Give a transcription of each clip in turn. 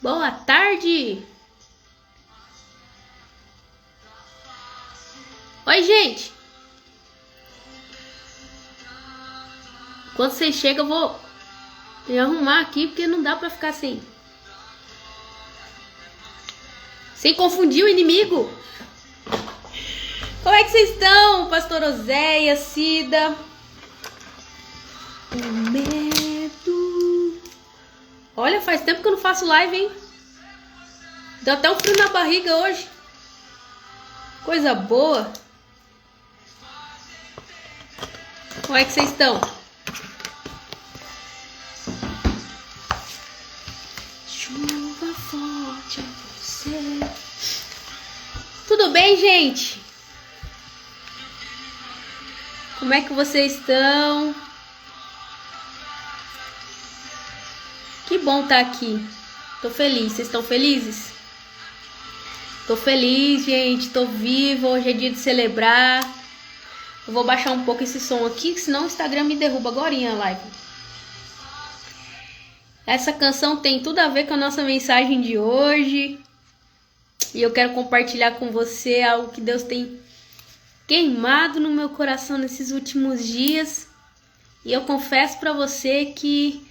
Boa tarde! Oi, gente! Quando vocês chegam, eu vou me arrumar aqui, porque não dá pra ficar assim. Sem confundir o inimigo. Como é que vocês estão, Pastor Oséia, Cida? O medo. Olha, faz tempo que eu não faço live, hein? Deu até um frio na barriga hoje. Coisa boa. Como é que vocês estão? Chuva forte é você. Tudo bem, gente? Como é que vocês estão? Que bom estar aqui. Tô feliz. Vocês estão felizes? Tô feliz, gente. Tô viva. Hoje é dia de celebrar. Eu vou baixar um pouco esse som aqui, senão o Instagram me derruba agorinha a live. Essa canção tem tudo a ver com a nossa mensagem de hoje. E eu quero compartilhar com você algo que Deus tem queimado no meu coração nesses últimos dias. E eu confesso para você que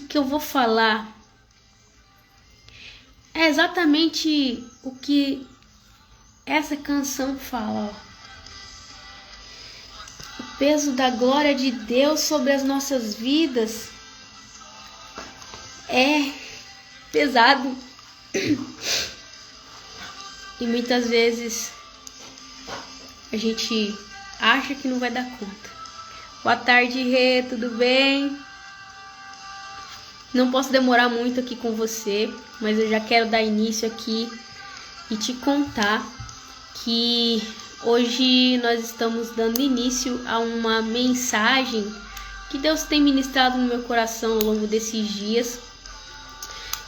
que eu vou falar é exatamente o que essa canção fala, ó. O peso da glória de Deus sobre as nossas vidas é pesado. E muitas vezes a gente acha que não vai dar conta. Boa tarde, Rê, tudo bem? Não posso demorar muito aqui com você, mas eu já quero dar início aqui e te contar que hoje nós estamos dando início a uma mensagem que Deus tem ministrado no meu coração ao longo desses dias.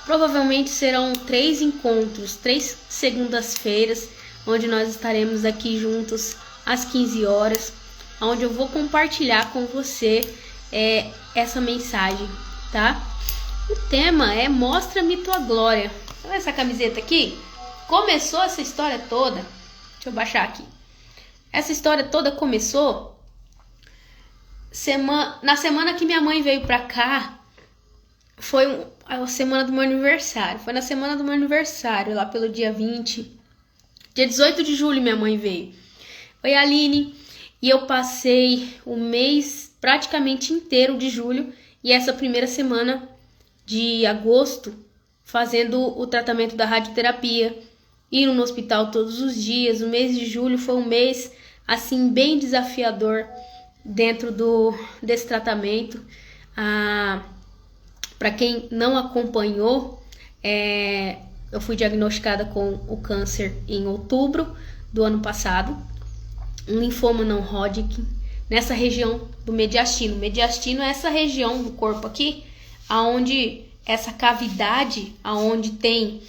Provavelmente serão 3 encontros, 3 segundas-feiras, onde nós estaremos aqui juntos às 15 horas, onde eu vou compartilhar com você essa mensagem, tá? O tema é Mostra-me Tua Glória. Olha essa camiseta aqui. Começou essa história toda. Deixa eu baixar aqui. Essa história toda começou na semana que minha mãe veio pra cá. Foi a semana do meu aniversário. Foi na semana do meu aniversário, lá pelo dia 20. Dia 18 de julho minha mãe veio. Oi, Aline. E eu passei o mês praticamente inteiro de julho e essa primeira semana de agosto fazendo o tratamento da radioterapia, indo no hospital todos os dias. O mês de julho foi um mês assim bem desafiador dentro desse tratamento. Para quem não acompanhou, eu fui diagnosticada com o câncer em outubro do ano passado, um linfoma não Hodgkin, nessa região do mediastino. Mediastino é essa região do corpo aqui, aonde essa cavidade, aonde tem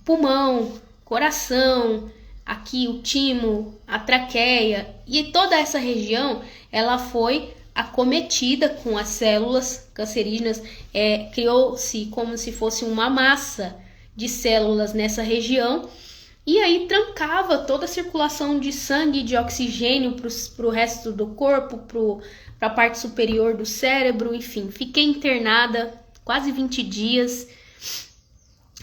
pulmão, coração, aqui o timo, a traqueia, e toda essa região, ela foi acometida com as células cancerígenas. Criou-se como se fosse uma massa de células nessa região, e aí trancava toda a circulação de sangue e de oxigênio para o resto do corpo, para a parte superior do cérebro, enfim. Fiquei internada quase 20 dias.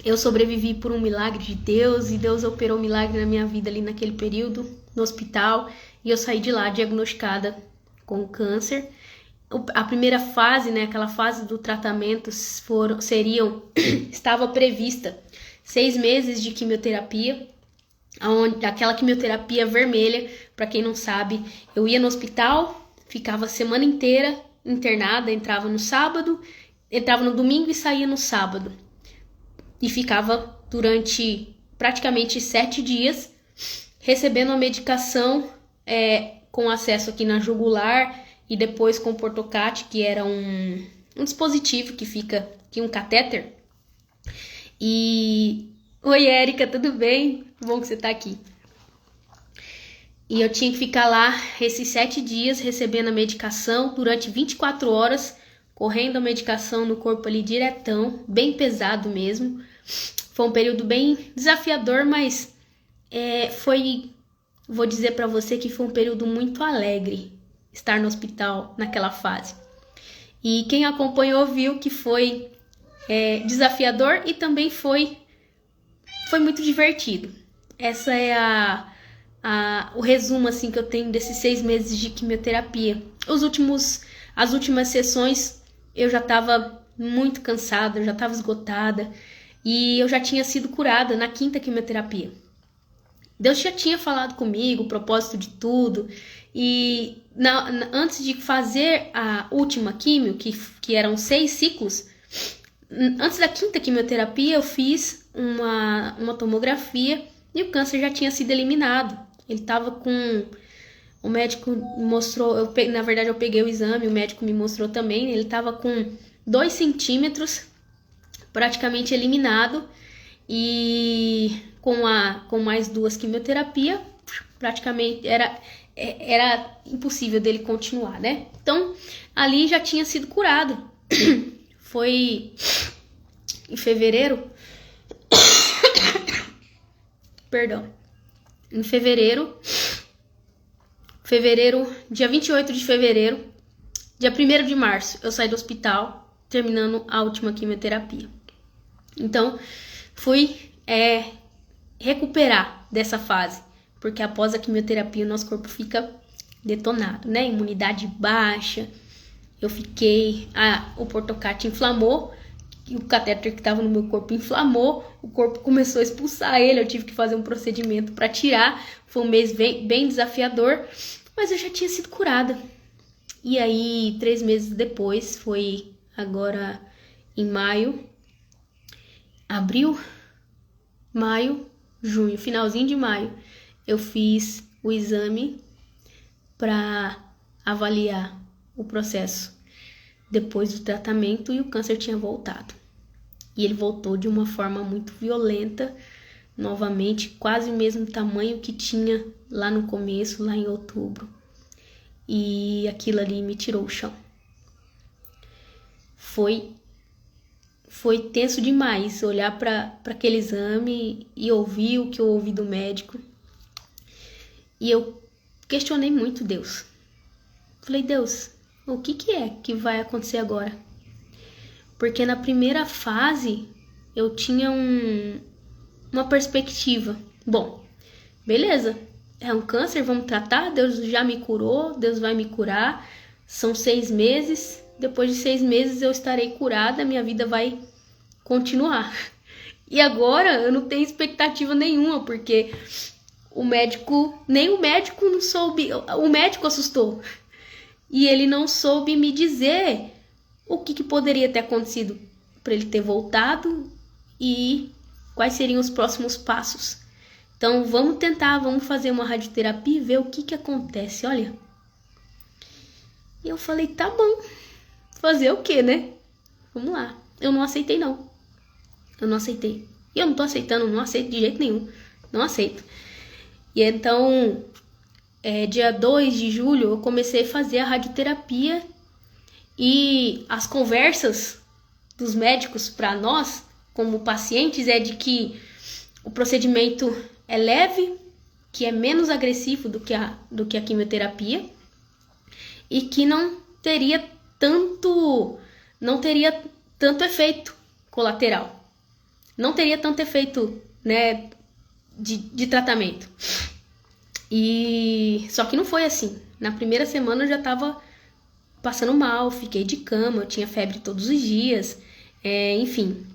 Eu sobrevivi por um milagre de Deus, e Deus operou um milagre na minha vida ali naquele período, no hospital, e eu saí de lá diagnosticada com câncer. A primeira fase, né, aquela fase do tratamento, estava prevista 6 meses de quimioterapia, aquela quimioterapia vermelha. Para quem não sabe, eu ia no hospital, ficava a semana inteira internada, entrava no domingo e saía no sábado. E ficava durante praticamente 7 dias recebendo a medicação com acesso aqui na jugular, e depois com o Portocat, que era um dispositivo que fica aqui, um catéter. E oi, Érica, tudo bem? Bom que você tá aqui. E eu tinha que ficar lá esses 7 dias recebendo a medicação durante 24 horas correndo a medicação no corpo ali diretão, bem pesado mesmo. Foi um período bem desafiador, mas vou dizer para você que foi um período muito alegre estar no hospital naquela fase. E quem acompanhou viu que foi desafiador e também foi muito divertido. Essa é o resumo assim que eu tenho desses 6 meses de quimioterapia. As últimas sessões eu já estava muito cansada, eu já estava esgotada e eu já tinha sido curada na 5ª quimioterapia. Deus já tinha falado comigo o propósito de tudo e antes de fazer a última quimio, que eram 6 ciclos, antes da 5ª quimioterapia eu fiz uma tomografia e o câncer já tinha sido eliminado. Ele estava com... O médico mostrou... Na verdade, eu peguei o exame, o médico me mostrou também. Ele estava com 2 centímetros, praticamente eliminado. E com mais 2 quimioterapias, praticamente era impossível dele continuar, né? Então, ali já tinha sido curado. Foi em fevereiro... Perdão. Em fevereiro, dia 28 de fevereiro, dia 1º de março, eu saí do hospital, terminando a última quimioterapia. Então, fui recuperar dessa fase, porque após a quimioterapia o nosso corpo fica detonado, né? Imunidade baixa, eu fiquei... o portocate inflamou, e o catéter que estava no meu corpo inflamou, o corpo começou a expulsar ele, eu tive que fazer um procedimento para tirar. Foi um mês bem desafiador, mas eu já tinha sido curada. E aí, 3 meses depois, foi agora em junho, finalzinho de maio, eu fiz o exame para avaliar o processo depois do tratamento e o câncer tinha voltado. E ele voltou de uma forma muito violenta, novamente, quase o mesmo tamanho que tinha lá no começo, lá em outubro. E aquilo ali me tirou o chão. Foi tenso demais olhar para aquele exame e ouvir o que eu ouvi do médico. E eu questionei muito Deus. Falei, Deus, o que é que vai acontecer agora? Porque na primeira fase eu tinha uma perspectiva. Bom, beleza, é um câncer, vamos tratar, Deus já me curou, Deus vai me curar. São 6 meses, depois de 6 meses eu estarei curada, minha vida vai continuar. E agora eu não tenho expectativa nenhuma, porque nem o médico não soube, o médico assustou. E ele não soube me dizer o que poderia ter acontecido para ele ter voltado e quais seriam os próximos passos. Então, vamos fazer uma radioterapia e ver o que acontece, olha. E eu falei, tá bom, fazer o quê, né? Vamos lá. Eu não aceitei, não. Eu não aceitei. E eu não tô aceitando, não aceito de jeito nenhum. Não aceito. E então, dia 2 de julho, eu comecei a fazer a radioterapia. E as conversas dos médicos para nós, como pacientes, é de que o procedimento é leve, que é menos agressivo do que a quimioterapia e que não teria tanto efeito colateral. Não teria tanto efeito, né, de tratamento. E só que não foi assim. Na primeira semana eu já estava passando mal, fiquei de cama, eu tinha febre todos os dias, enfim,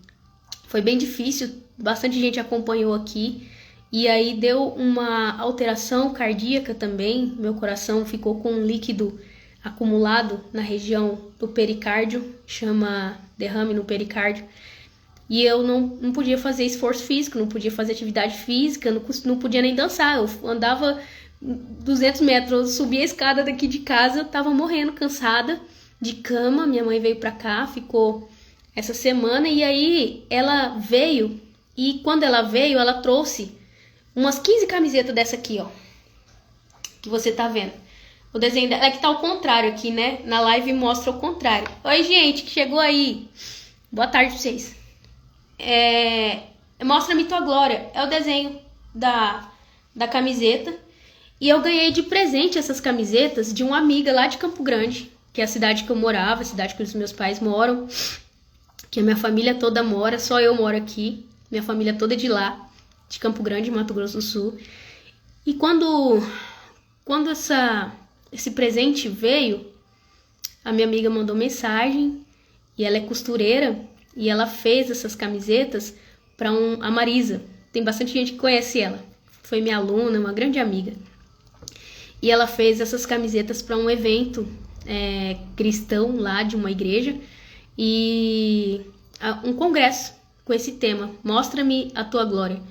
foi bem difícil, bastante gente acompanhou aqui, e aí deu uma alteração cardíaca também, meu coração ficou com um líquido acumulado na região do pericárdio, chama derrame no pericárdio, e eu não podia fazer esforço físico, não podia fazer atividade física, não podia nem dançar, eu andava 200 metros, eu subi a escada daqui de casa, eu tava morrendo, cansada, de cama. Minha mãe veio pra cá, ficou essa semana, e aí ela veio, e quando ela veio, ela trouxe umas 15 camisetas dessa aqui, ó, que você tá vendo. O desenho dela é que tá ao contrário aqui, né? Na live mostra o contrário. Oi, gente, que chegou aí. Boa tarde pra vocês. Mostra-me tua glória. É o desenho da camiseta. E eu ganhei de presente essas camisetas de uma amiga lá de Campo Grande, que é a cidade que eu morava, a cidade que os meus pais moram, que a minha família toda mora, só eu moro aqui. Minha família toda é de lá, de Campo Grande, Mato Grosso do Sul. E quando esse presente veio, a minha amiga mandou mensagem, e ela é costureira, e ela fez essas camisetas para a Marisa. Tem bastante gente que conhece ela. Foi minha aluna, uma grande amiga. E ela fez essas camisetas para um evento cristão lá de uma igreja. E um congresso com esse tema, Mostra-me a tua glória.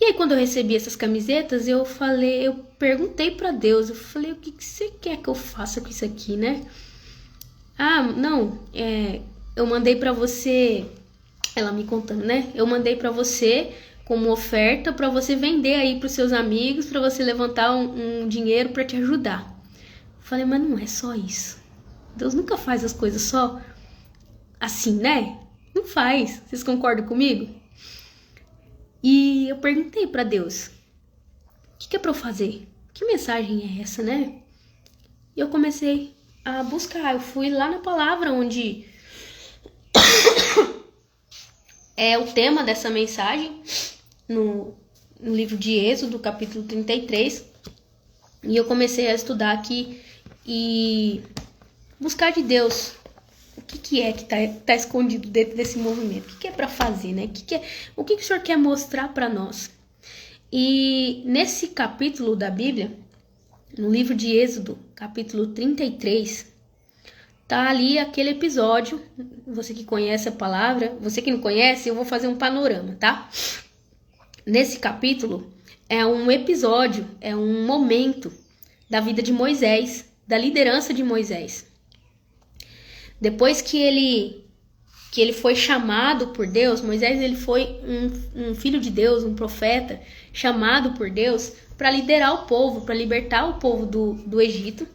E aí quando eu recebi essas camisetas, eu perguntei para Deus, eu falei, o que você quer que eu faça com isso aqui, né? Eu mandei para você, ela me contando, né? Eu mandei para você como oferta para você vender aí pros seus amigos, para você levantar um dinheiro para te ajudar. Falei, mas não é só isso. Deus nunca faz as coisas só assim, né? Não faz. Vocês concordam comigo? E eu perguntei para Deus, o que é para eu fazer? Que mensagem é essa, né? E eu comecei a buscar. Eu fui lá na palavra onde é o tema dessa mensagem, no livro de Êxodo, capítulo 33. E eu comecei a estudar aqui e buscar de Deus o que é que tá escondido dentro desse movimento. O que é para fazer, né? O que o Senhor quer mostrar para nós? E nesse capítulo da Bíblia, no livro de Êxodo, capítulo 33, tá ali aquele episódio. Você que conhece a palavra, você que não conhece, eu vou fazer um panorama, tá? Nesse capítulo é um episódio, é um momento da vida de Moisés, da liderança de Moisés. Depois que ele foi chamado por Deus, Moisés ele foi um filho de Deus, um profeta, chamado por Deus para liderar o povo, para libertar o povo do Egito.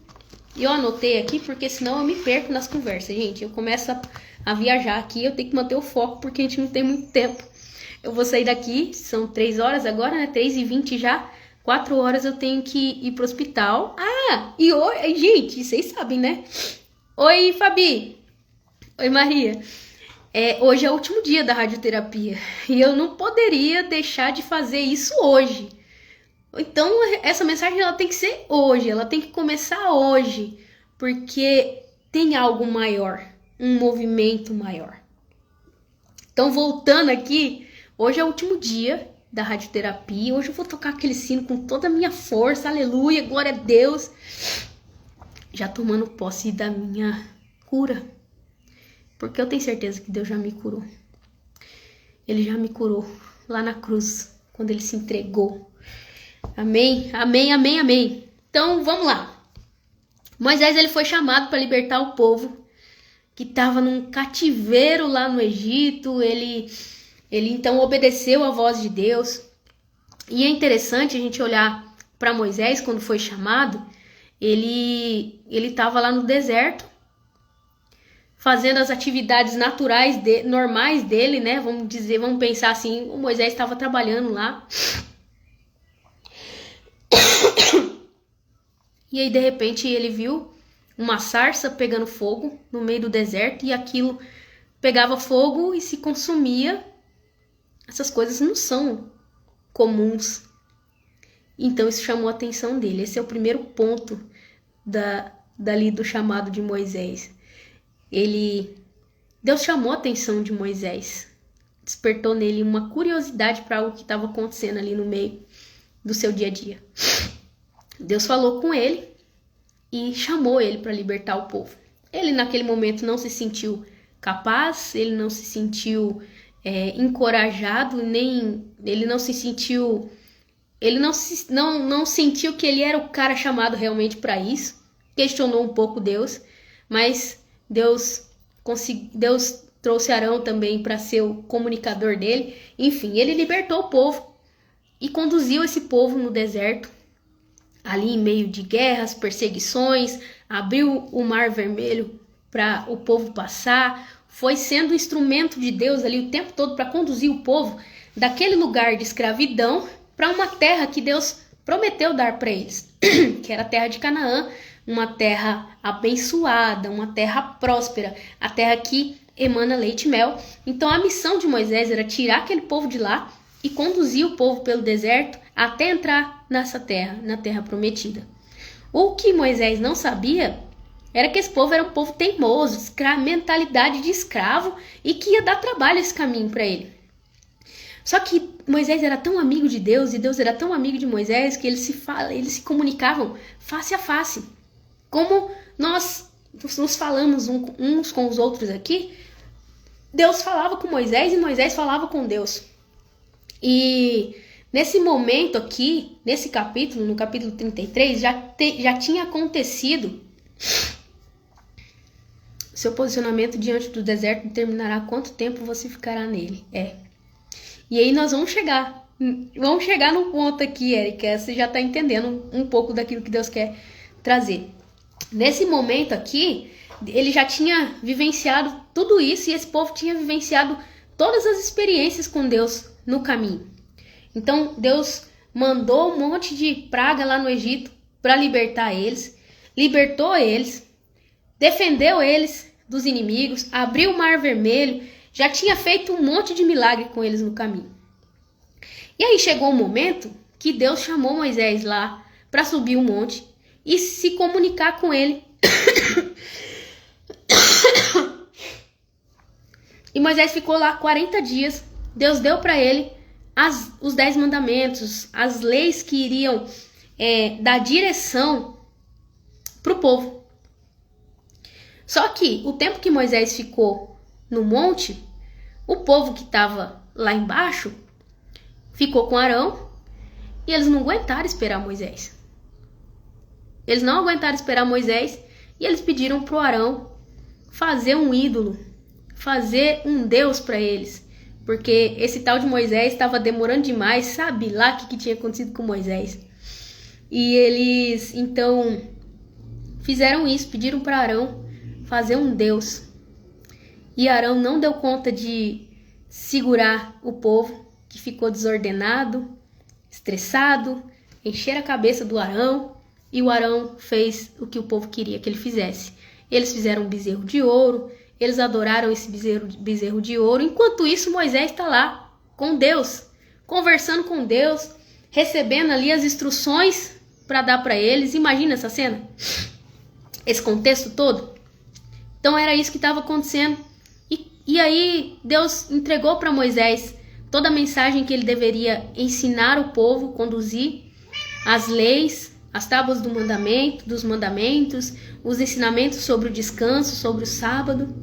E eu anotei aqui porque senão eu me perco nas conversas, gente. Eu começo a viajar aqui, eu tenho que manter o foco porque a gente não tem muito tempo. Eu vou sair daqui, são 3 horas agora, né? 3h20 já. 4 horas eu tenho que ir pro hospital. E oi, gente, vocês sabem, né? Oi, Fabi. Oi, Maria. Hoje é o último dia da radioterapia. E eu não poderia deixar de fazer isso hoje. Então, essa mensagem ela tem que ser hoje. Ela tem que começar hoje. Porque tem algo maior. Um movimento maior. Então, voltando aqui. Hoje é o último dia da radioterapia. Hoje eu vou tocar aquele sino com toda a minha força. Aleluia, glória a Deus. Já tomando posse da minha cura. Porque eu tenho certeza que Deus já me curou. Ele já me curou lá na cruz, quando ele se entregou. Amém, amém, amém, amém. Então, vamos lá. Moisés ele foi chamado para libertar o povo que estava num cativeiro lá no Egito. Ele então obedeceu a voz de Deus. E é interessante a gente olhar para Moisés quando foi chamado. Ele estava lá no deserto, fazendo as atividades naturais, normais dele, né? Vamos pensar assim, o Moisés estava trabalhando lá. E aí, de repente, ele viu uma sarça pegando fogo no meio do deserto e aquilo pegava fogo e se consumia. Essas coisas não são comuns. Então, isso chamou a atenção dele. Esse é o primeiro ponto dali do chamado de Moisés. Deus chamou a atenção de Moisés. Despertou nele uma curiosidade para algo que estava acontecendo ali no meio do seu dia a dia. Deus falou com ele e chamou ele para libertar o povo. Ele naquele momento não se sentiu capaz, ele não se sentiu encorajado, ele não se sentiu, não sentiu que ele era o cara chamado realmente para isso. Questionou um pouco Deus, mas Deus trouxe Arão também para ser o comunicador dele. Enfim, ele libertou o povo e conduziu esse povo no deserto ali em meio de guerras, perseguições, abriu o Mar Vermelho para o povo passar, foi sendo instrumento de Deus ali o tempo todo para conduzir o povo daquele lugar de escravidão para uma terra que Deus prometeu dar para eles, que era a terra de Canaã, uma terra abençoada, uma terra próspera, a terra que emana leite e mel. Então a missão de Moisés era tirar aquele povo de lá e conduzir o povo pelo deserto até entrar nessa terra, na terra prometida. O que Moisés não sabia era que esse povo era um povo teimoso, mentalidade de escravo e que ia dar trabalho esse caminho para ele. Só que Moisés era tão amigo de Deus e Deus era tão amigo de Moisés que eles se comunicavam face a face. Como nós nos falamos uns com os outros aqui, Deus falava com Moisés e Moisés falava com Deus. E nesse momento aqui, nesse capítulo, no capítulo 33, já tinha acontecido. Seu posicionamento diante do deserto determinará quanto tempo você ficará nele. E aí nós vamos chegar no ponto aqui, Érica, você já está entendendo um pouco daquilo que Deus quer trazer. Nesse momento aqui, ele já tinha vivenciado tudo isso e esse povo tinha vivenciado todas as experiências com Deus no caminho. Então Deus mandou um monte de praga lá no Egito para libertar eles, libertou eles, defendeu eles dos inimigos, abriu o Mar Vermelho, já tinha feito um monte de milagre com eles no caminho. E aí chegou um momento que Deus chamou Moisés lá para subir um monte e se comunicar com ele. E Moisés ficou lá 40 dias. Deus deu para ele os 10 mandamentos, as leis que iriam dar direção para o povo. Só que o tempo que Moisés ficou no monte, o povo que estava lá embaixo ficou com Arão e eles não aguentaram esperar Moisés. Eles não aguentaram esperar Moisés e eles pediram para o Arão fazer um ídolo, fazer um Deus para eles, porque esse tal de Moisés estava demorando demais, sabe lá o que tinha acontecido com Moisés. E eles então fizeram isso, pediram para Arão fazer um Deus. E Arão não deu conta de segurar o povo, que ficou desordenado, estressado, encheram a cabeça do Arão, e o Arão fez o que o povo queria que ele fizesse. Eles fizeram um bezerro de ouro, eles adoraram esse bezerro de ouro. Enquanto isso, Moisés está lá com Deus, conversando com Deus, recebendo ali as instruções para dar para eles. Imagina essa cena, esse contexto todo. Então era isso que estava acontecendo. E aí Deus entregou para Moisés toda a mensagem que ele deveria ensinar o povo, conduzir as leis, as tábuas dos mandamentos, os ensinamentos sobre o descanso, sobre o sábado.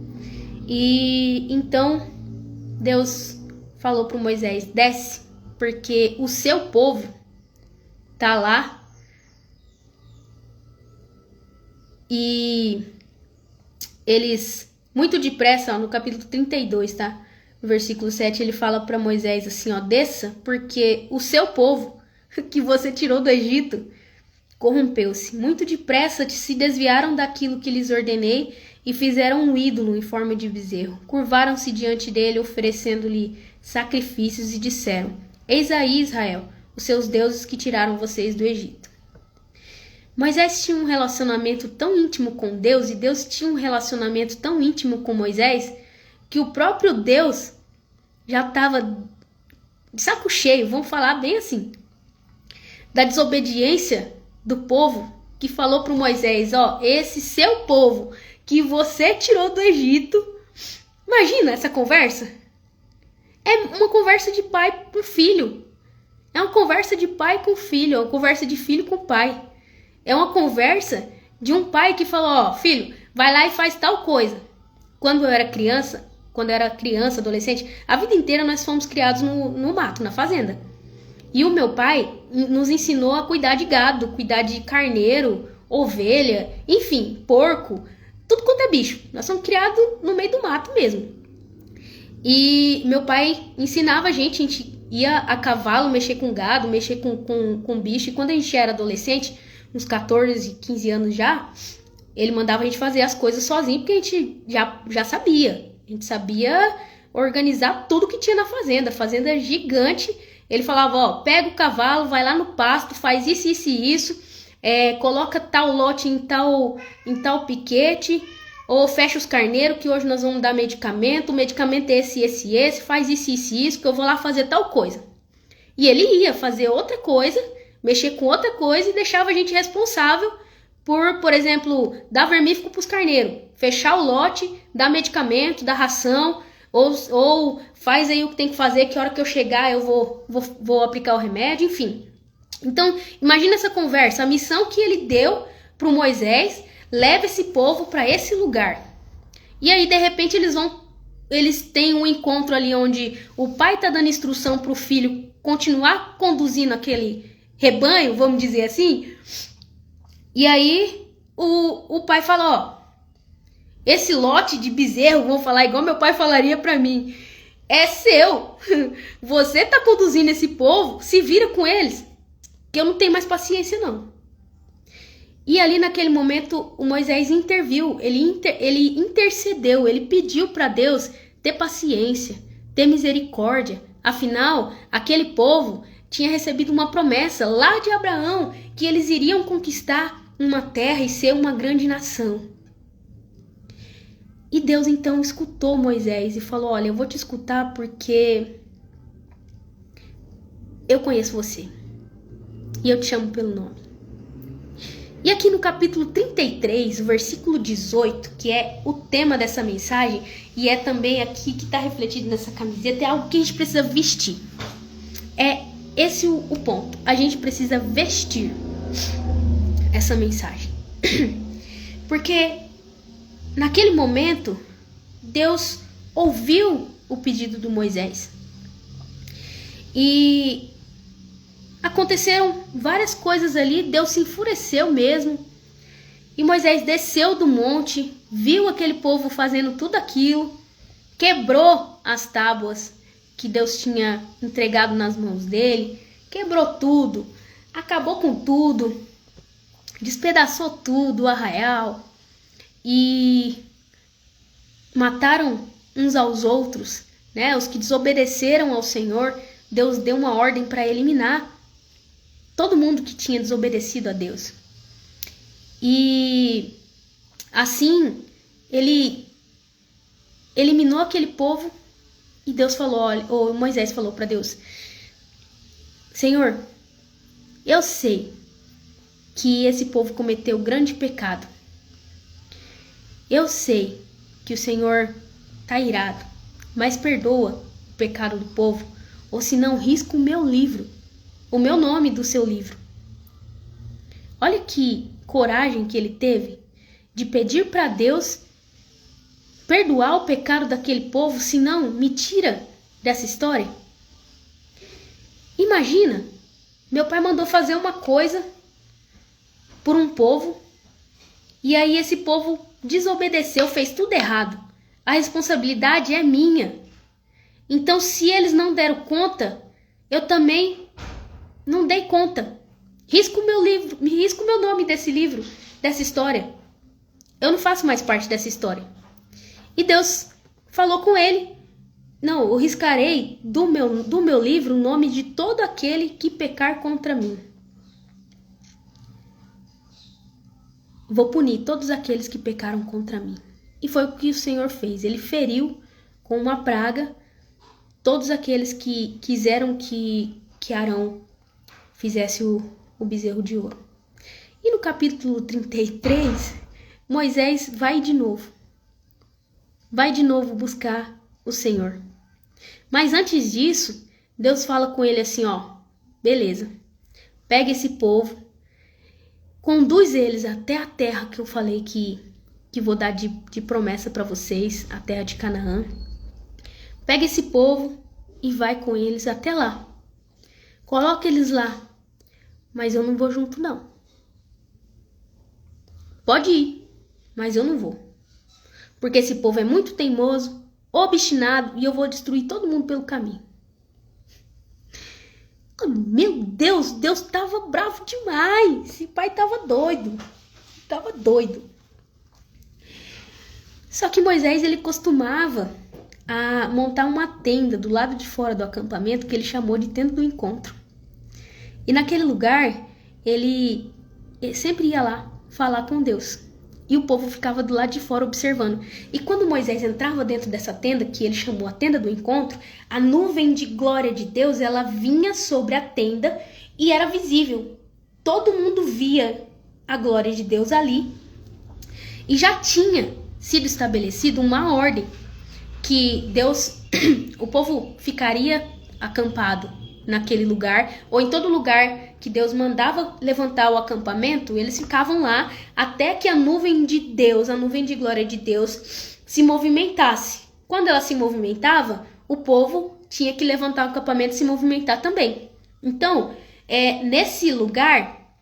E então Deus falou para Moisés: desce, porque o seu povo tá lá e eles, muito depressa, no capítulo 32, tá? No versículo 7, ele fala para Moisés assim, desça, porque o seu povo, que você tirou do Egito, corrompeu-se. Muito depressa se desviaram daquilo que lhes ordenei e fizeram um ídolo em forma de bezerro. Curvaram-se diante dele, oferecendo-lhe sacrifícios e disseram: eis aí, Israel, os seus deuses que tiraram vocês do Egito. Moisés tinha um relacionamento tão íntimo com Deus e Deus tinha um relacionamento tão íntimo com Moisés que o próprio Deus já estava de saco cheio, vamos falar bem assim, da desobediência do povo, que falou para Moisés: esse seu povo que você tirou do Egito. Imagina essa conversa. É uma conversa de pai com filho. É uma conversa de pai com filho, é uma conversa de filho com pai. É uma conversa de um pai que falou: filho, vai lá e faz tal coisa. Quando eu era criança, adolescente, a vida inteira nós fomos criados no mato, na fazenda. E o meu pai nos ensinou a cuidar de gado, cuidar de carneiro, ovelha, enfim, porco, tudo quanto é bicho. Nós somos criados no meio do mato mesmo. E meu pai ensinava a gente ia a cavalo, mexer com gado, mexer com bicho. E quando a gente era adolescente, uns 14, 15 anos já, ele mandava a gente fazer as coisas sozinho, porque a gente já sabia. A gente sabia organizar tudo que tinha na fazenda. A fazenda é gigante. Ele falava, ó, pega o cavalo, vai lá no pasto, faz isso, isso e isso, coloca tal lote em tal piquete, ou fecha os carneiros, que hoje nós vamos dar medicamento, o medicamento é esse, faz isso, isso, que eu vou lá fazer tal coisa. E ele ia fazer outra coisa, mexer com outra coisa e deixava a gente responsável por exemplo, dar vermífugo para os carneiros, fechar o lote, dar medicamento, dar ração, ou faz aí o que tem que fazer, que a hora que eu chegar eu vou aplicar o remédio, enfim. Então, imagina essa conversa, a missão que ele deu para o Moisés, leva esse povo para esse lugar. E aí, de repente, eles têm um encontro ali onde o pai está dando instrução para o filho continuar conduzindo aquele rebanho, vamos dizer assim. E aí, o pai fala, ó, esse lote de bezerro, vou falar igual meu pai falaria para mim, é seu. Você tá conduzindo esse povo, se vira com eles, que eu não tenho mais paciência não. E ali naquele momento o Moisés interviu, ele intercedeu, ele pediu para Deus ter paciência, ter misericórdia. Afinal, aquele povo tinha recebido uma promessa lá de Abraão que eles iriam conquistar uma terra e ser uma grande nação. E Deus então escutou Moisés e falou, olha, eu vou te escutar porque eu conheço você e eu te chamo pelo nome. E aqui no capítulo 33, o versículo 18, que é o tema dessa mensagem, e é também aqui que está refletido nessa camiseta, é algo que a gente precisa vestir. É esse o ponto. A gente precisa vestir essa mensagem. Porque naquele momento, Deus ouviu o pedido do Moisés. E aconteceram várias coisas ali, Deus se enfureceu mesmo. E Moisés desceu do monte, viu aquele povo fazendo tudo aquilo, quebrou as tábuas que Deus tinha entregado nas mãos dele, quebrou tudo, acabou com tudo, despedaçou tudo, o arraial, e mataram uns aos outros, né? Os que desobedeceram ao Senhor, Deus deu uma ordem para eliminar todo mundo que tinha desobedecido a Deus. E assim, ele eliminou aquele povo e Deus falou, ou Moisés falou para Deus, Senhor, eu sei que esse povo cometeu grande pecado. Eu sei que o Senhor está irado, mas perdoa o pecado do povo, ou senão risca o meu livro, o meu nome do seu livro. Olha que coragem que ele teve de pedir para Deus perdoar o pecado daquele povo, senão me tira dessa história. Imagina, meu pai mandou fazer uma coisa por um povo, e aí esse povo desobedeceu, fez tudo errado. A responsabilidade é minha. Então, se eles não deram conta, eu também não dei conta. Risco o meu livro, risco o meu nome desse livro, dessa história. Eu não faço mais parte dessa história. E Deus falou com ele, não, eu riscarei do meu livro o nome de todo aquele que pecar contra mim. Vou punir todos aqueles que pecaram contra mim. E foi o que o Senhor fez. Ele feriu com uma praga todos aqueles que quiseram que Arão fizesse o bezerro de ouro. E no capítulo 33, Moisés vai de novo buscar o Senhor. Mas antes disso, Deus fala com ele assim, ó, beleza, pega esse povo, conduz eles até a terra que eu falei que vou dar de promessa para vocês, a terra de Canaã. Pega esse povo e vai com eles até lá. Coloca eles lá, mas eu não vou junto não. Pode ir, mas eu não vou. Porque esse povo é muito teimoso, obstinado, e eu vou destruir todo mundo pelo caminho. Meu Deus, Deus tava bravo demais. Esse pai tava doido. Tava doido. Só que Moisés, ele costumava a montar uma tenda do lado de fora do acampamento que ele chamou de tenda do encontro. E naquele lugar, ele sempre ia lá falar com Deus. E o povo ficava do lado de fora observando. E quando Moisés entrava dentro dessa tenda, que ele chamou a tenda do encontro, a nuvem de glória de Deus, ela vinha sobre a tenda e era visível. Todo mundo via a glória de Deus ali. E já tinha sido estabelecido uma ordem que Deus, o povo ficaria acampado naquele lugar, ou em todo lugar que Deus mandava levantar o acampamento, eles ficavam lá até que a nuvem de Deus, a nuvem de glória de Deus, se movimentasse. Quando ela se movimentava, o povo tinha que levantar o acampamento e se movimentar também. Então, nesse lugar,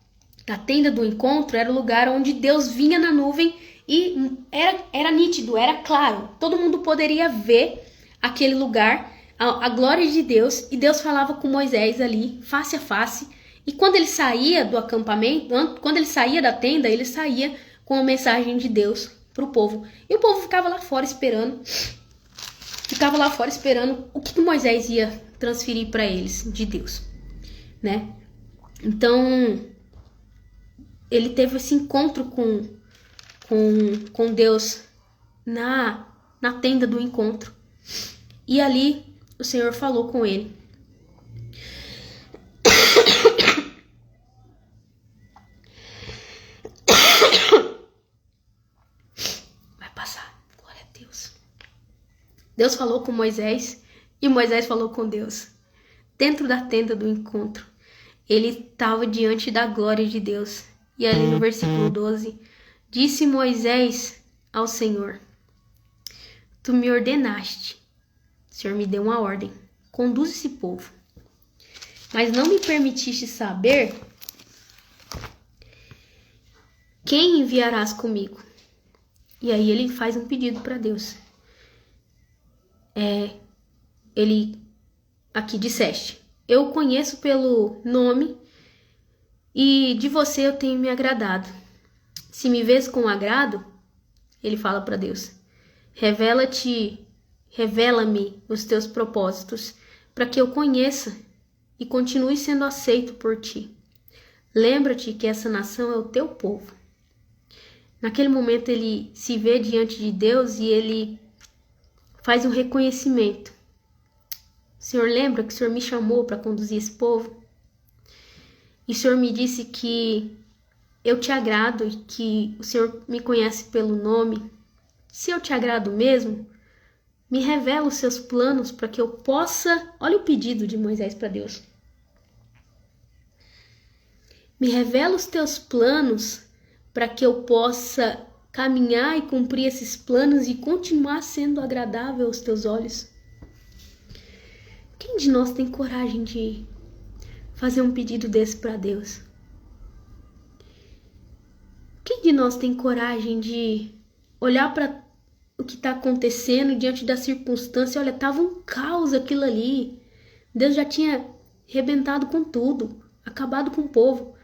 a tenda do encontro era o lugar onde Deus vinha na nuvem e era nítido, era claro. Todo mundo poderia ver aquele lugar, a glória de Deus, e Deus falava com Moisés ali, face a face. E quando ele saía do acampamento, quando ele saía da tenda, ele saía com a mensagem de Deus para o povo. E o povo ficava lá fora esperando. O que Moisés ia transferir para eles de Deus, né? Então, ele teve esse encontro com Deus na tenda do encontro. E ali o Senhor falou com ele. Vai passar, glória a Deus. Deus falou com Moisés e Moisés falou com Deus. Dentro da tenda do encontro, ele estava diante da glória de Deus. E ali no versículo 12, disse Moisés ao Senhor: Tu me ordenaste, o Senhor me deu uma ordem, conduz esse povo, mas não me permitiste saber quem enviarás comigo. E aí ele faz um pedido para Deus. Ele aqui disseste: eu conheço pelo nome e de você eu tenho me agradado. Se me vês com agrado, ele fala para Deus, revela-me os teus propósitos, para que eu conheça e continue sendo aceito por ti. Lembra-te que essa nação é o teu povo. Naquele momento ele se vê diante de Deus e ele faz um reconhecimento. Senhor, lembra que o Senhor me chamou para conduzir esse povo? E o Senhor me disse que eu te agrado e que o Senhor me conhece pelo nome. Se eu te agrado mesmo, me revela os seus planos para que eu possa... Olha o pedido de Moisés para Deus. Me revela os teus planos para que eu possa caminhar e cumprir esses planos e continuar sendo agradável aos teus olhos. Quem de nós tem coragem de fazer um pedido desse para Deus? Quem de nós tem coragem de olhar para o que está acontecendo diante da circunstância? Olha, estava um caos aquilo ali. Deus já tinha arrebentado com tudo, acabado com o povo.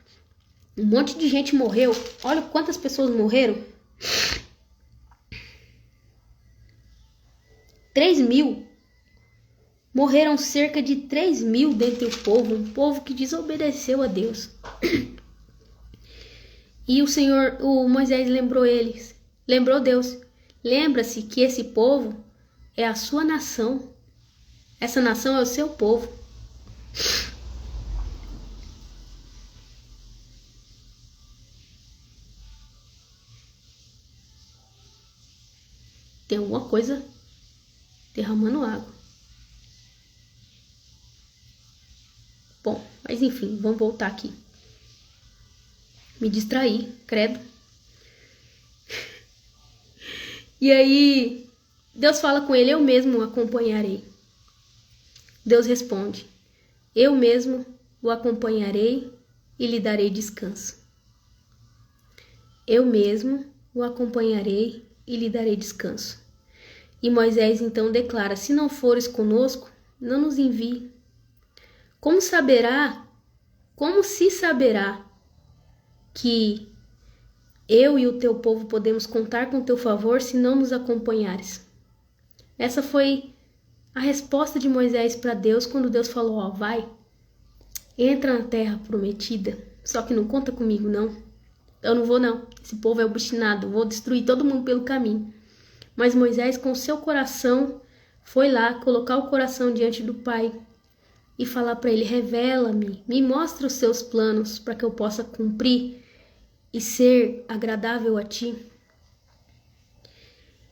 Um monte de gente morreu. Olha quantas pessoas morreram. 3.000. Morreram cerca de 3.000 dentre o povo. Um povo que desobedeceu a Deus. E o Moisés lembrou eles. Lembrou Deus. Lembra-se que esse povo é a sua nação. Essa nação é o seu povo. Tem alguma coisa derramando água. Bom, mas enfim, vamos voltar aqui. Me distraí, credo. E aí, Deus fala com ele, eu mesmo o acompanharei. Deus responde, eu mesmo o acompanharei e lhe darei descanso. Eu mesmo o acompanharei e lhe darei descanso. E Moisés então declara, se não fores conosco, não nos envie. Como se saberá que eu e o teu povo podemos contar com teu favor se não nos acompanhares? Essa foi a resposta de Moisés para Deus quando Deus falou, ó, vai, entra na terra prometida, só que não conta comigo não. Eu não vou não, esse povo é obstinado, vou destruir todo mundo pelo caminho. Mas Moisés, com seu coração, foi lá colocar o coração diante do Pai e falar para ele, revela-me, me mostra os seus planos para que eu possa cumprir e ser agradável a ti.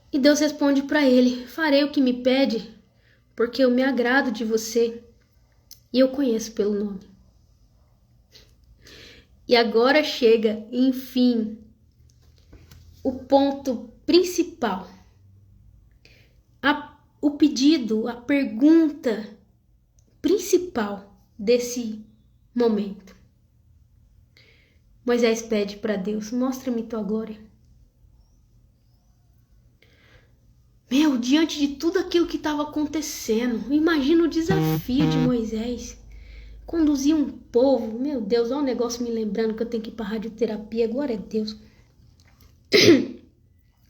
E Deus responde para ele, farei o que me pede, porque eu me agrado de você e eu conheço pelo nome. E agora chega, enfim, o ponto principal. O pedido, a pergunta principal desse momento. Moisés pede para Deus, mostra-me tua glória. Meu, diante de tudo aquilo que estava acontecendo, imagina o desafio de Moisés. Conduzir um povo, meu Deus, olha um negócio me lembrando que eu tenho que ir para a radioterapia, glória a Deus.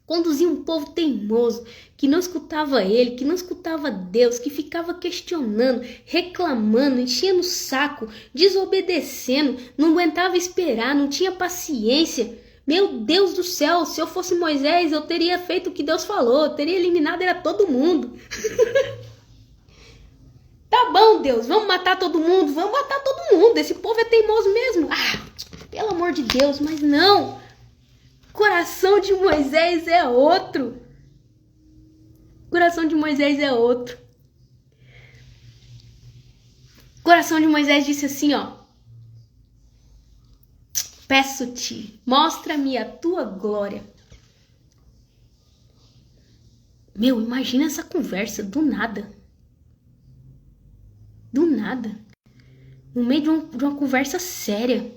Conduzir um povo teimoso, que não escutava ele, que não escutava Deus, que ficava questionando, reclamando, enchendo o saco, desobedecendo, não aguentava esperar, não tinha paciência. Meu Deus do céu, se eu fosse Moisés, eu teria feito o que Deus falou, eu teria eliminado era todo mundo. Tá bom, Deus, vamos matar todo mundo, esse povo é teimoso mesmo. Pelo amor de Deus, mas não. O coração de Moisés é outro. O coração de Moisés é outro. O coração de Moisés disse assim, ó. Peço-te, mostra-me a tua glória. Meu, imagina essa conversa do nada. Do nada. No meio de uma conversa séria.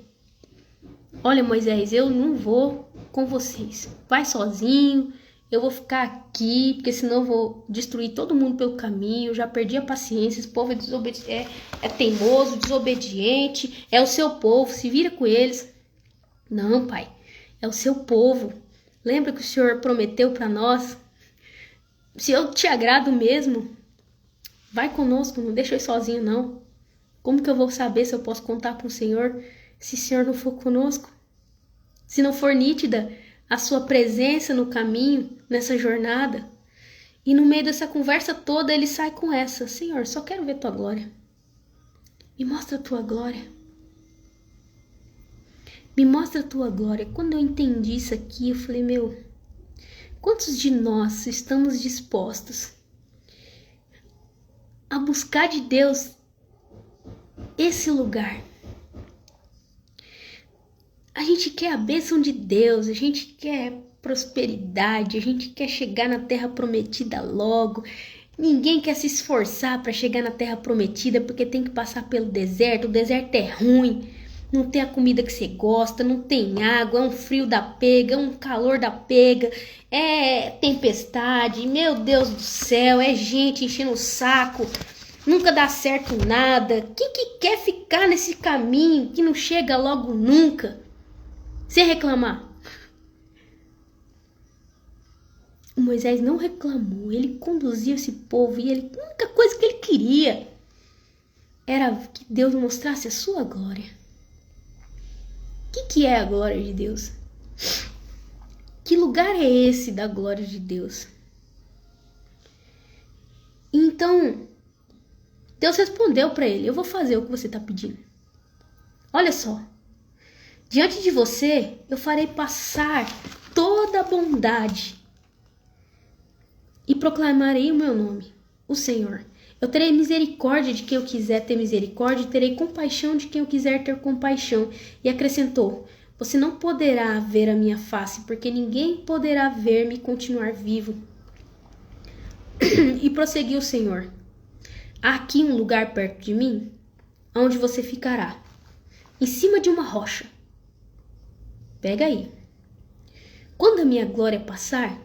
Olha, Moisés, eu não vou com vocês. Vai sozinho, eu vou ficar aqui, porque senão eu vou destruir todo mundo pelo caminho. Eu já perdi a paciência, esse povo é teimoso, desobediente. É o seu povo, se vira com eles. Não, pai, é o seu povo. Lembra que o Senhor prometeu para nós? Se eu te agrado mesmo, vai conosco, não deixa eu ir sozinho, não. Como que eu vou saber se eu posso contar com o Senhor se o Senhor não for conosco? Se não for nítida a sua presença no caminho, nessa jornada? E no meio dessa conversa toda, ele sai com essa. Senhor, só quero ver tua glória. Me mostra a tua glória. Me mostra a tua glória. Quando eu entendi isso aqui, eu falei, meu, quantos de nós estamos dispostos a buscar de Deus esse lugar? A gente quer a bênção de Deus, a gente quer prosperidade, a gente quer chegar na terra prometida logo. Ninguém quer se esforçar para chegar na terra prometida porque tem que passar pelo deserto. O deserto é ruim, não tem a comida que você gosta, não tem água, é um frio da pega, é um calor da pega, é tempestade, meu Deus do céu, é gente enchendo o saco. Nunca dá certo nada. Quem que quer ficar nesse caminho que não chega logo nunca? Sem reclamar. O Moisés não reclamou. Ele conduziu esse povo e a única coisa que ele queria era que Deus mostrasse a sua glória. O que é a glória de Deus? Que lugar é esse da glória de Deus? Então, Deus respondeu para ele, eu vou fazer o que você está pedindo. Olha só, diante de você eu farei passar toda a bondade e proclamarei o meu nome, o Senhor. Eu terei misericórdia de quem eu quiser ter misericórdia e terei compaixão de quem eu quiser ter compaixão. E acrescentou, você não poderá ver a minha face, porque ninguém poderá ver-me e continuar vivo. E prosseguiu o Senhor. Há aqui um lugar perto de mim, onde você ficará, em cima de uma rocha. Pega aí. Quando a minha glória passar,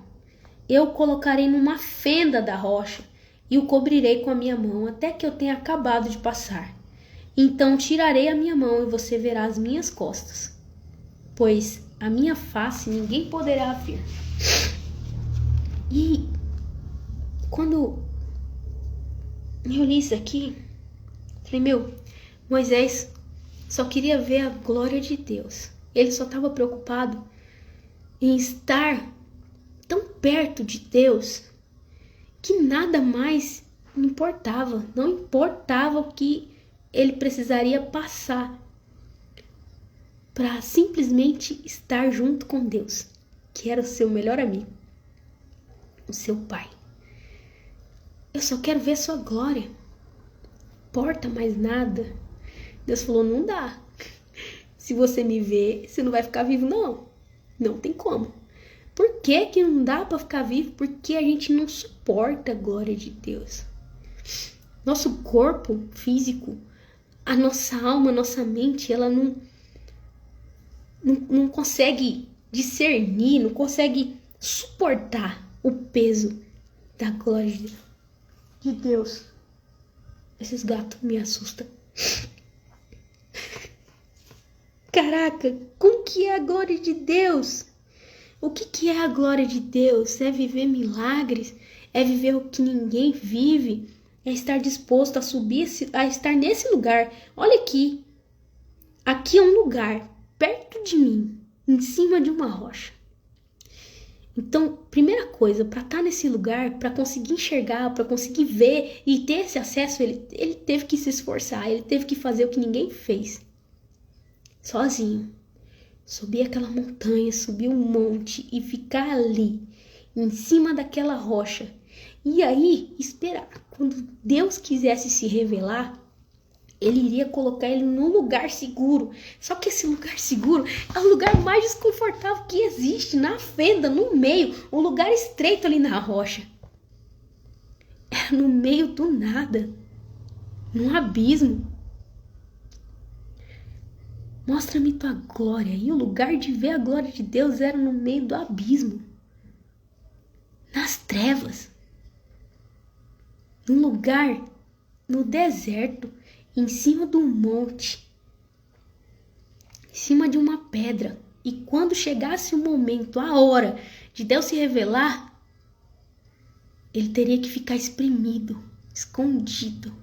eu o colocarei numa fenda da rocha e o cobrirei com a minha mão até que eu tenha acabado de passar. Então tirarei a minha mão e você verá as minhas costas, pois a minha face ninguém poderá ver. E quando eu li isso aqui, falei, Moisés só queria ver a glória de Deus. Ele só estava preocupado em estar tão perto de Deus que nada mais importava. Não importava o que ele precisaria passar para simplesmente estar junto com Deus, que era o seu melhor amigo, o seu pai. Eu só quero ver sua glória. Importa mais nada. Deus falou, não dá. Se você me ver, você não vai ficar vivo, não. Não tem como. Por que que não dá para ficar vivo? Porque a gente não suporta a glória de Deus. Nosso corpo físico, a nossa alma, a nossa mente, ela não consegue discernir, não consegue suportar o peso da glória de Deus. Esses gatos me assustam. Caraca, como que é a glória de Deus? O que é a glória de Deus? É viver milagres? É viver o que ninguém vive? É estar disposto a subir, a estar nesse lugar. Olha aqui. Aqui é um lugar perto de mim, em cima de uma rocha. Então, primeira coisa, para estar nesse lugar, para conseguir enxergar, para conseguir ver e ter esse acesso, ele teve que se esforçar, ele teve que fazer o que ninguém fez. Sozinho. Subir aquela montanha, subir um monte e ficar ali, em cima daquela rocha. E aí, esperar. Quando Deus quisesse se revelar, ele iria colocar ele num lugar seguro. Só que esse lugar seguro é o lugar mais desconfortável que existe, na fenda, no meio, um lugar estreito ali na rocha. Era no meio do nada, num abismo. Mostra-me tua glória. E o lugar de ver a glória de Deus era no meio do abismo, nas trevas, num lugar no deserto, em cima de um monte, em cima de uma pedra. E quando chegasse o momento, a hora de Deus se revelar, ele teria que ficar espremido, escondido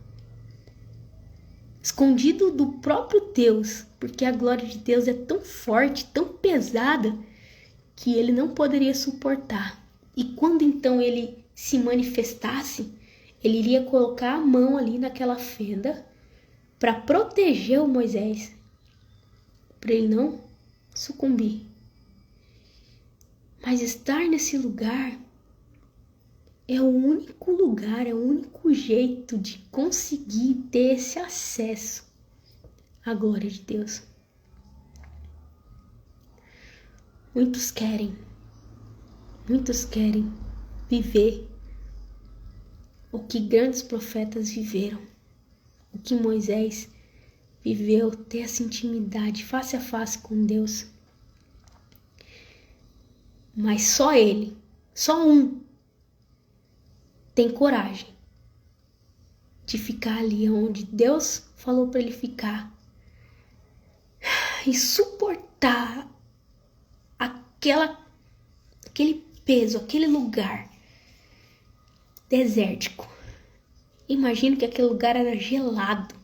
do próprio Deus, porque a glória de Deus é tão forte, tão pesada, que ele não poderia suportar. E quando então ele se manifestasse, ele iria colocar a mão ali naquela fenda para proteger o Moisés, para ele não sucumbir. Mas estar nesse lugar é o único lugar, é o único jeito de conseguir ter esse acesso à glória de Deus. Muitos querem viver o que grandes profetas viveram, o que Moisés viveu, ter essa intimidade face a face com Deus. Mas só ele, só um, tem coragem de ficar ali onde Deus falou para ele ficar e suportar aquele peso, aquele lugar desértico. Imagino que aquele lugar era gelado,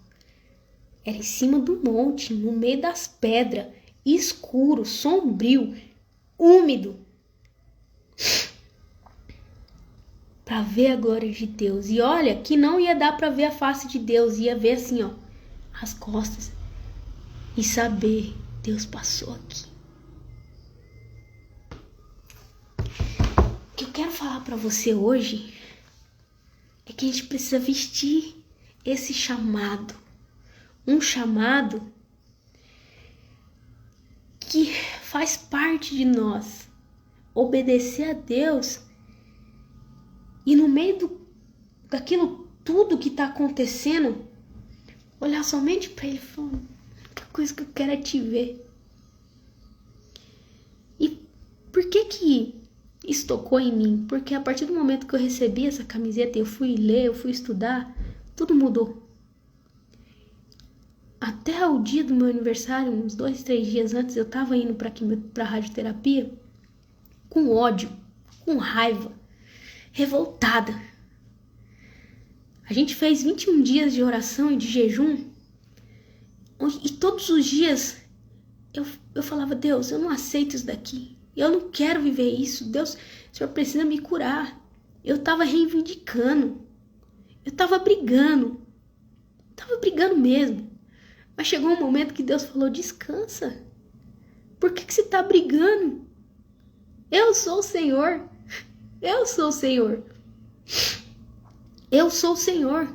era em cima do monte, no meio das pedras, escuro, sombrio, úmido, para ver a glória de Deus. E olha que não ia dar para ver a face de Deus, ia ver assim, ó, as costas e saber, Deus passou aqui. O que eu quero falar para você hoje é que a gente precisa vestir esse chamado, um chamado que faz parte de nós, obedecer a Deus. E no meio daquilo tudo que está acontecendo, olhar somente para ele e falar, a única coisa que eu quero é te ver. E por que isso tocou em mim? Porque a partir do momento que eu recebi essa camiseta, eu fui ler, eu fui estudar, tudo mudou. até o dia do meu aniversário, uns 2, 3 dias antes, eu tava indo pra radioterapia com ódio, com raiva, revoltada. A gente fez 21 dias de oração e de jejum, e todos os dias eu falava: Deus, eu não aceito isso daqui, eu não quero viver isso, Deus, o Senhor precisa me curar. Eu tava reivindicando, eu tava brigando mesmo. Mas chegou um momento que Deus falou: descansa, por que você tá brigando? Eu sou o Senhor, eu sou o Senhor. Eu sou o Senhor.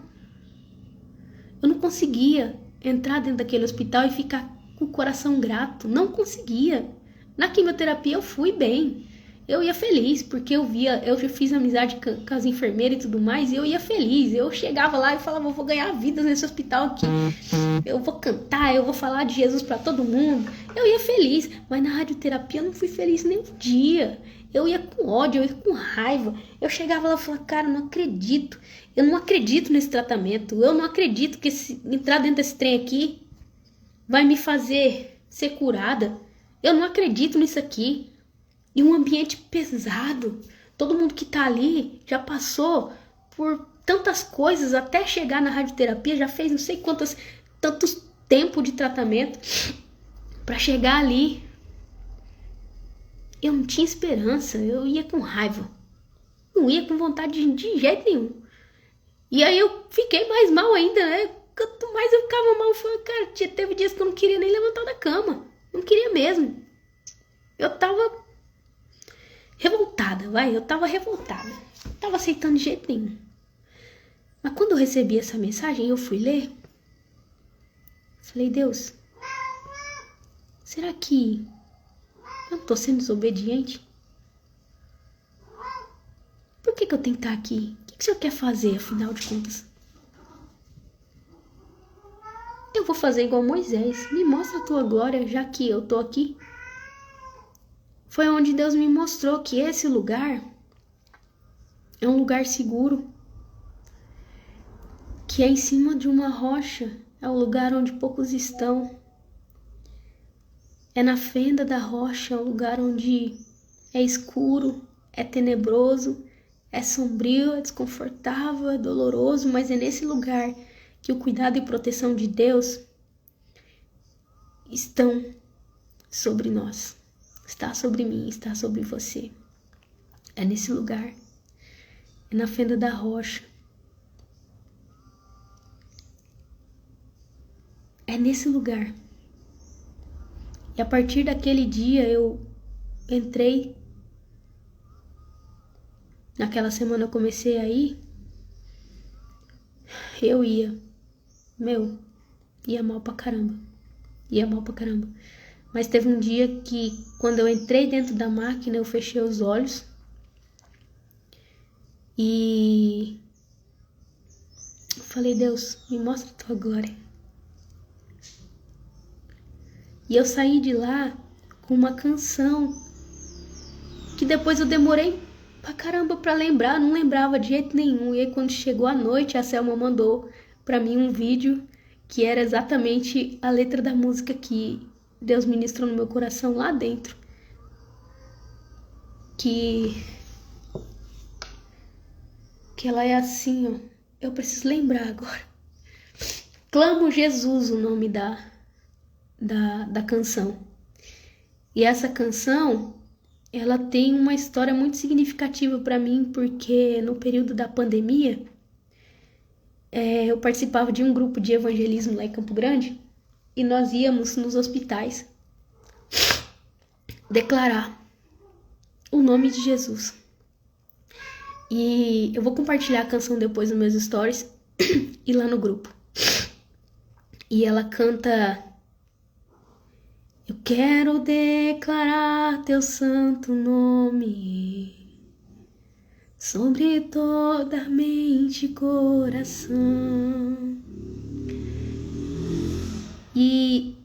Eu não conseguia entrar dentro daquele hospital e ficar com o coração grato. Não conseguia. Na quimioterapia eu fui bem. Eu ia feliz, porque eu já fiz amizade com as enfermeiras e tudo mais, e eu ia feliz. Eu chegava lá e falava: eu vou ganhar vidas nesse hospital aqui. Eu vou cantar, eu vou falar de Jesus para todo mundo. Eu ia feliz, mas na radioterapia eu não fui feliz nem um dia. Eu ia com ódio, eu ia com raiva. Eu chegava lá e falava: cara, eu não acredito. Eu não acredito nesse tratamento. Eu não acredito que entrar dentro desse trem aqui vai me fazer ser curada. Eu não acredito nisso aqui. E um ambiente pesado. Todo mundo que tá ali já passou por tantas coisas até chegar na radioterapia. Já fez não sei tantos tempos de tratamento para chegar ali. Eu não tinha esperança, eu ia com raiva. Não ia com vontade de jeito nenhum. E aí eu fiquei mais mal ainda, né? Quanto mais eu ficava mal, cara, teve dias que eu não queria nem levantar da cama. Não queria mesmo. Eu tava revoltada, eu tava revoltada. Não tava aceitando de jeito nenhum. Mas quando eu recebi essa mensagem, eu fui ler. Falei: Deus, será que eu não tô sendo desobediente? Por que eu tenho que estar aqui? O que o Senhor quer fazer, afinal de contas? Eu vou fazer igual Moisés. Me mostra a tua glória, já que eu tô aqui. Foi onde Deus me mostrou que esse lugar é um lugar seguro, que é em cima de uma rocha, é um lugar onde poucos estão. É na fenda da rocha, é um lugar onde é escuro, é tenebroso, é sombrio, é desconfortável, é doloroso, mas é nesse lugar que o cuidado e proteção de Deus estão sobre nós. Está sobre mim, está sobre você. É nesse lugar. É na fenda da rocha. É nesse lugar. E a partir daquele dia eu entrei. Naquela semana eu comecei a ir. Eu ia mal pra caramba. Ia mal pra caramba. Mas teve um dia que, quando eu entrei dentro da máquina, eu fechei os olhos e falei: Deus, me mostra a tua glória. E eu saí de lá com uma canção que depois eu demorei pra caramba pra lembrar, não lembrava de jeito nenhum. E aí, quando chegou a noite, a Selma mandou pra mim um vídeo que era exatamente a letra da música que Deus ministrou no meu coração lá dentro. Que ela é assim, ó. Eu preciso lembrar agora. Clamo Jesus, o nome da canção. E essa canção, ela tem uma história muito significativa para mim, porque no período da pandemia, eu participava de um grupo de evangelismo lá em Campo Grande, e nós íamos nos hospitais declarar o nome de Jesus. E eu vou compartilhar a canção depois nos meus stories e lá no grupo. E ela canta: eu quero declarar teu santo nome sobre toda mente e coração. E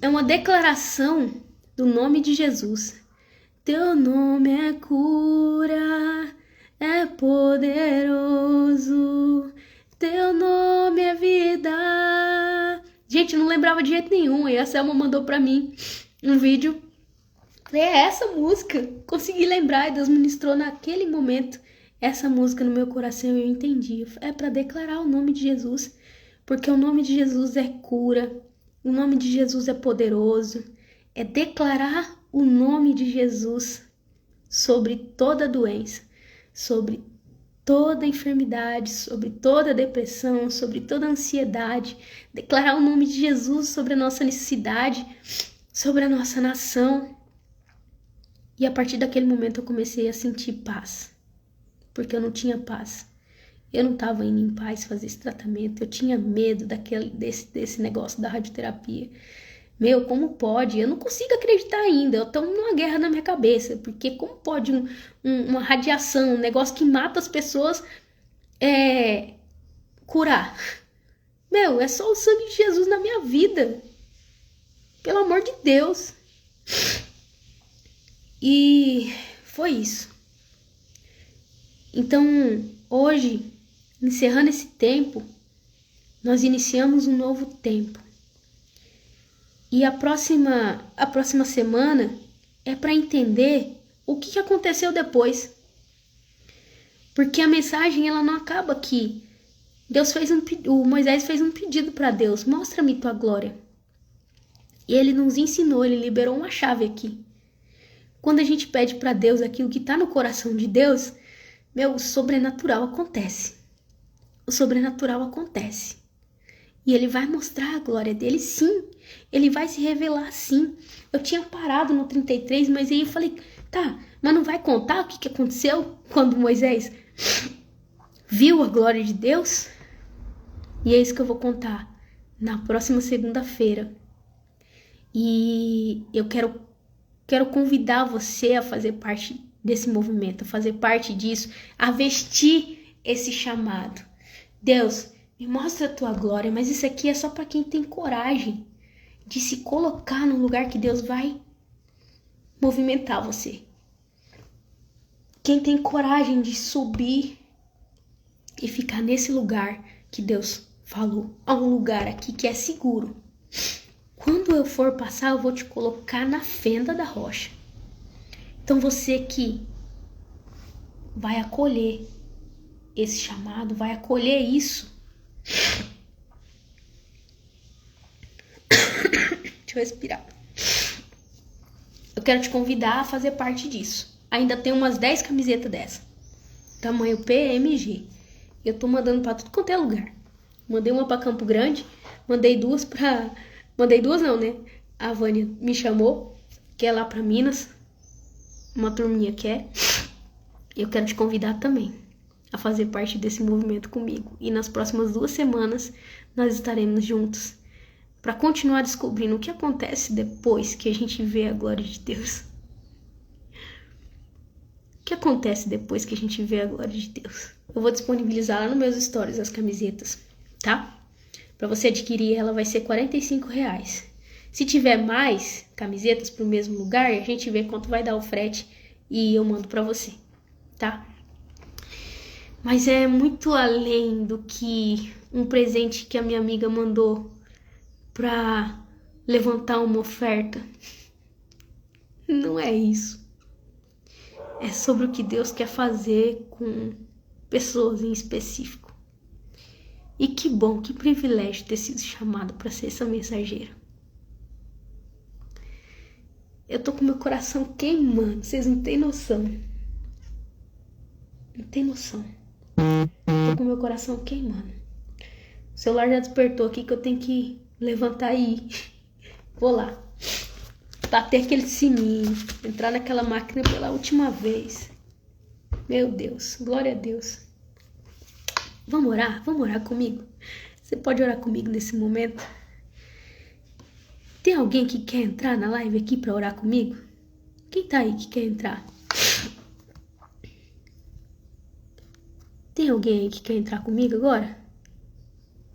é uma declaração do nome de Jesus. Teu nome é cura, é poderoso, teu nome é vida. Gente, lembrava de jeito nenhum. Aí a Selma mandou pra mim um vídeo. Falei, é essa música. Consegui lembrar e Deus ministrou naquele momento essa música no meu coração e eu entendi. É para declarar o nome de Jesus. Porque o nome de Jesus é cura. O nome de Jesus é poderoso. É declarar o nome de Jesus sobre toda doença, sobre toda enfermidade, sobre toda depressão, sobre toda ansiedade. Declarar o nome de Jesus sobre a nossa necessidade, sobre a nossa nação. E a partir daquele momento eu comecei a sentir paz. Porque eu não tinha paz. Eu não estava indo em paz fazer esse tratamento. Eu tinha medo desse negócio da radioterapia. Meu, como pode? Eu não consigo acreditar ainda. Eu tô numa guerra na minha cabeça. Porque como pode uma radiação, um negócio que mata as pessoas, curar? Meu, é só o sangue de Jesus na minha vida. Pelo amor de Deus. E foi isso. Então, hoje, encerrando esse tempo, nós iniciamos um novo tempo. E a próxima semana é para entender o que aconteceu depois. Porque a mensagem ela não acaba aqui. O Moisés fez um pedido para Deus, mostra-me tua glória. E ele nos ensinou, ele liberou uma chave aqui. Quando a gente pede para Deus aquilo que está no coração de Deus, o sobrenatural acontece. O sobrenatural acontece. E ele vai mostrar a glória dele, sim. Ele vai se revelar, sim. Eu tinha parado no 33, mas aí eu falei, tá, mas não vai contar o que aconteceu quando Moisés viu a glória de Deus? E é isso que eu vou contar na próxima segunda-feira. E eu quero convidar você a fazer parte desse movimento, a fazer parte disso, a vestir esse chamado. Deus, me mostra a tua glória, mas isso aqui é só para quem tem coragem de se colocar no lugar que Deus vai movimentar você. Quem tem coragem de subir e ficar nesse lugar que Deus falou. Há um lugar aqui que é seguro. Quando eu for passar, eu vou te colocar na fenda da rocha. Então você que vai acolher esse chamado, vai acolher isso. Deixa eu respirar. Eu quero te convidar a fazer parte disso. Ainda tem umas 10 camisetas dessa. Tamanho PMG. Eu tô mandando pra tudo quanto é lugar. Mandei uma pra Campo Grande. Mandei duas não, né? A Vânia me chamou. Que é lá pra Minas. Uma turminha quer. Eu quero te convidar também a fazer parte desse movimento comigo. E nas próximas 2 semanas nós estaremos juntos para continuar descobrindo o que acontece depois que a gente vê a glória de Deus. O que acontece depois que a gente vê a glória de Deus? Eu vou disponibilizar lá nos meus stories as camisetas, tá? Para você adquirir ela vai ser R$45. Se tiver mais camisetas pro mesmo lugar, a gente vê quanto vai dar o frete e eu mando para você, tá? Mas é muito além do que um presente que a minha amiga mandou para levantar uma oferta. Não é isso. É sobre o que Deus quer fazer com pessoas em específico. E que bom, que privilégio ter sido chamado para ser essa mensageira. Eu tô com meu coração queimando, vocês não têm noção. Não tem noção. Tô com meu coração queimando. O celular já despertou aqui que eu tenho que levantar e ir. Vou lá. Bater aquele sininho. Entrar naquela máquina pela última vez. Meu Deus. Glória a Deus. Vamos orar? Vamos orar comigo? Você pode orar comigo nesse momento? Tem alguém que quer entrar na live aqui pra orar comigo? Quem tá aí que quer entrar? Tem alguém aí que quer entrar comigo agora?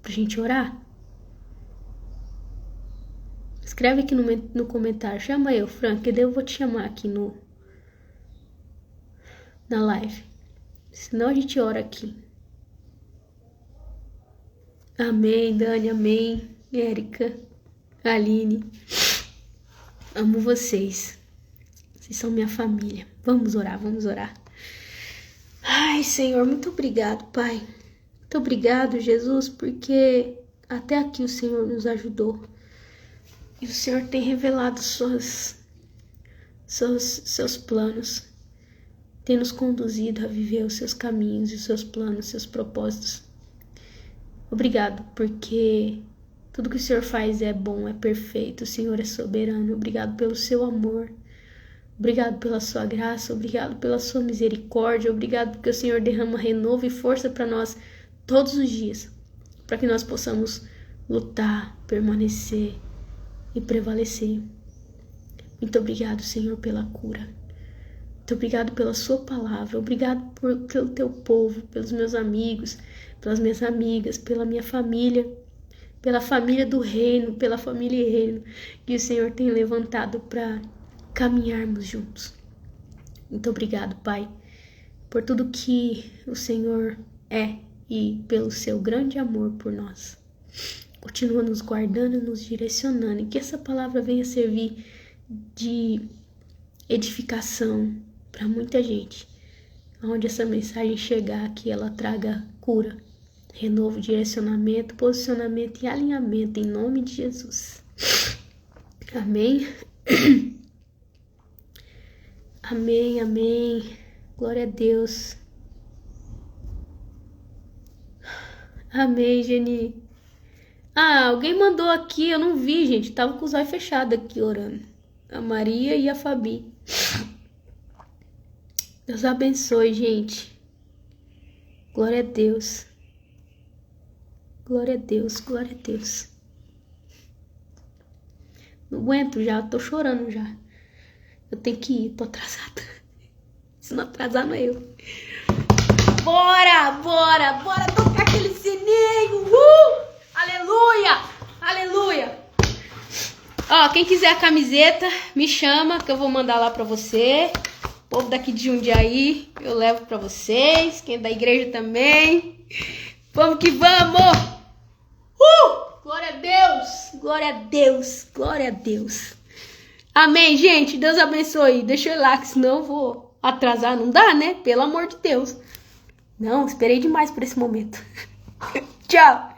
Pra gente orar? Escreve aqui no comentário. Chama eu, Frank, que daí eu vou te chamar aqui na live. Senão a gente ora aqui. Amém, Dani, amém. Érica. Aline. Amo vocês. Vocês são minha família. Vamos orar, vamos orar. Ai, Senhor, muito obrigado, Pai. Muito obrigado, Jesus, porque até aqui o Senhor nos ajudou. E o Senhor tem revelado seus planos. Tem nos conduzido a viver os seus caminhos, os seus planos, os seus propósitos. Obrigado, porque tudo que o Senhor faz é bom, é perfeito. O Senhor é soberano. Obrigado pelo seu amor. Obrigado pela sua graça. Obrigado pela sua misericórdia. Obrigado porque o Senhor derrama renovo e força para nós todos os dias, para que nós possamos lutar, permanecer e prevalecer. Muito obrigado, Senhor, pela cura. Muito obrigado pela sua palavra. Obrigado pelo teu povo, pelos meus amigos, pelas minhas amigas, pela minha família, pela família do reino, pela família reino que o Senhor tem levantado para caminharmos juntos. Muito obrigado, Pai, por tudo que o Senhor é e pelo seu grande amor por nós. Continua nos guardando e nos direcionando, e que essa palavra venha servir de edificação para muita gente. Onde essa mensagem chegar, que ela traga cura, renovo, direcionamento, posicionamento e alinhamento em nome de Jesus. Amém. Amém, amém. Glória a Deus. Amém, Geni. Alguém mandou aqui, eu não vi, gente. Tava com os olhos fechados aqui orando. A Maria e a Fabi. Deus abençoe, gente. Glória a Deus. Glória a Deus, glória a Deus. Não aguento já, tô chorando já. Eu tenho que ir, tô atrasada. Se não atrasar, não é eu. Bora, bora, bora tocar aquele sininho. Aleluia, aleluia. Ó, quem quiser a camiseta, me chama que eu vou mandar lá pra você. O povo daqui de Jundiaí, eu levo pra vocês. Quem é da igreja também. Vamos que vamos. Glória a Deus, glória a Deus, glória a Deus. Amém, gente. Deus abençoe. Deixa eu ir lá, que senão eu vou atrasar. Não dá, né? Pelo amor de Deus. Não, esperei demais por esse momento. Tchau.